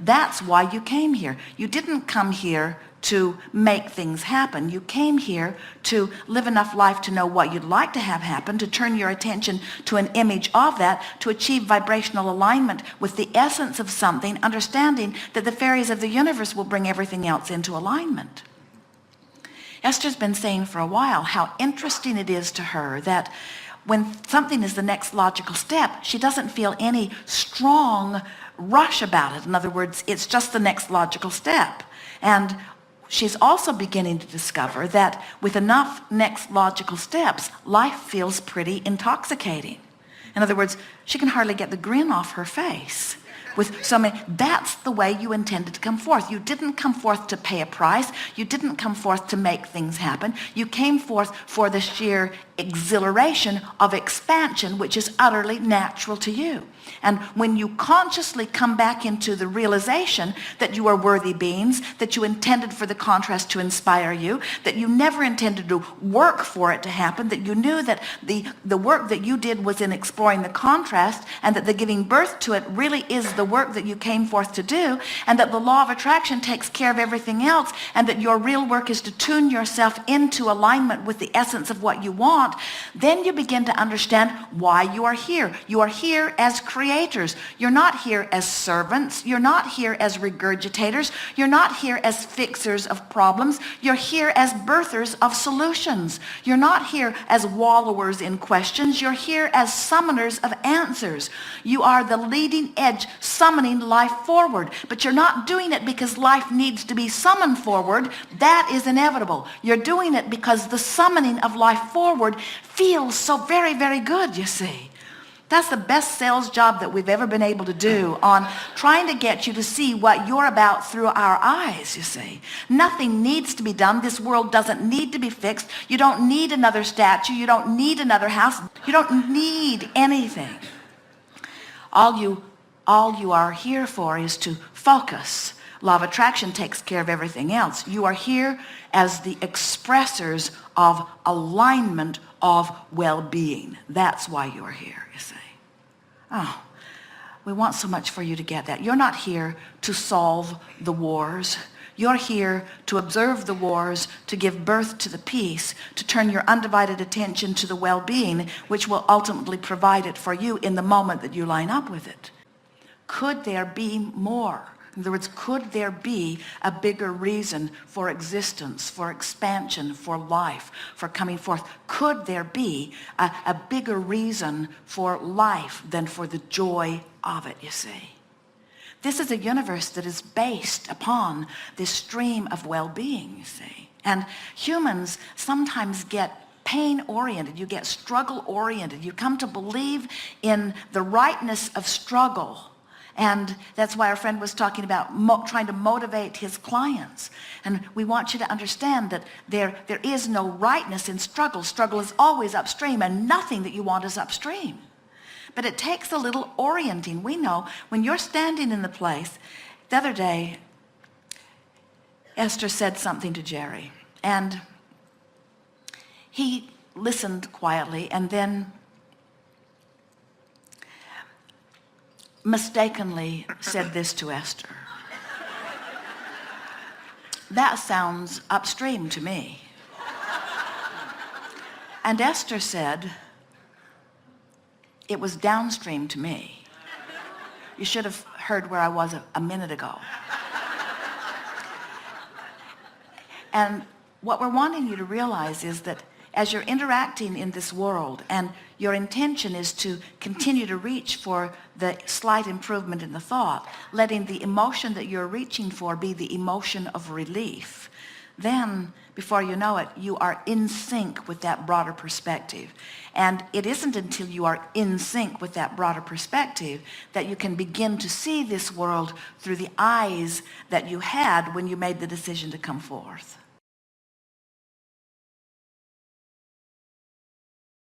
That's why you came here. You didn't come here to make things happen. You came here to live enough life to know what you'd like to have happen, to turn your attention to an image of that, to achieve vibrational alignment with the essence of something, understanding that the fairies of the universe will bring everything else into alignment. Esther's been saying for a while how interesting it is to her that when something is the next logical step, she doesn't feel any strong rush about it. In other words, it's just the next logical step. And she's also beginning to discover that with enough next logical steps, life feels pretty intoxicating. In other words, she can hardly get the grin off her face. With so many, that's the way you intended to come forth. You didn't come forth to pay a price. You didn't come forth to make things happen. You came forth for the sheer exhilaration of expansion, which is utterly natural to you. And when you consciously come back into the realization that you are worthy beings, that you intended for the contrast to inspire you, that you never intended to work for it to happen, that you knew that the work that you did was in exploring the contrast, and that the giving birth to it really is the work that you came forth to do, and that the law of attraction takes care of everything else, and that your real work is to tune yourself into alignment with the essence of what you want, then you begin to understand why you are here. You are here as creators. You're not here as servants. You're not here as regurgitators. You're not here as fixers of problems. You're here as birthers of solutions. You're not here as wallowers in questions. You're here as summoners of answers. You are the leading edge summoning life forward. But you're not doing it because life needs to be summoned forward. That is inevitable. You're doing it because the summoning of life forward feels so very, very good, you see. That's the best sales job that we've ever been able to do on trying to get you to see what you're about through our eyes, you see. Nothing needs to be done. This world doesn't need to be fixed. You don't need another statue. You don't need another house. You don't need anything. All you are here for is to focus. Law of attraction takes care of everything else. You are here as the expressors of alignment of well-being. That's why you're here, you see. Oh, we want so much for you to get that. You're not here to solve the wars. You're here to observe the wars, to give birth to the peace, to turn your undivided attention to the well-being, which will ultimately provide it for you in the moment that you line up with it. Could there be more? In other words, could there be a bigger reason for existence, for expansion, for life, for coming forth? Could there be a bigger reason for life than for the joy of it, you see? This is a universe that is based upon this stream of well-being, you see. And humans sometimes get pain-oriented, you get struggle-oriented. You come to believe in the rightness of struggle. And that's why our friend was talking about trying to motivate his clients. And we want you to understand that there is no rightness in struggle. Struggle is always upstream, and nothing that you want is upstream. But it takes a little orienting. We know when you're standing in the place. The other day, Esther said something to Jerry, and he listened quietly, and then mistakenly said this to Esther. That sounds upstream to me. And Esther said, it was downstream to me. You should have heard where I was a minute ago. And what we're wanting you to realize is that as you're interacting in this world and your intention is to continue to reach for the slight improvement in the thought, letting the emotion that you're reaching for be the emotion of relief, then before you know it, you are in sync with that broader perspective. And it isn't until you are in sync with that broader perspective that you can begin to see this world through the eyes that you had when you made the decision to come forth.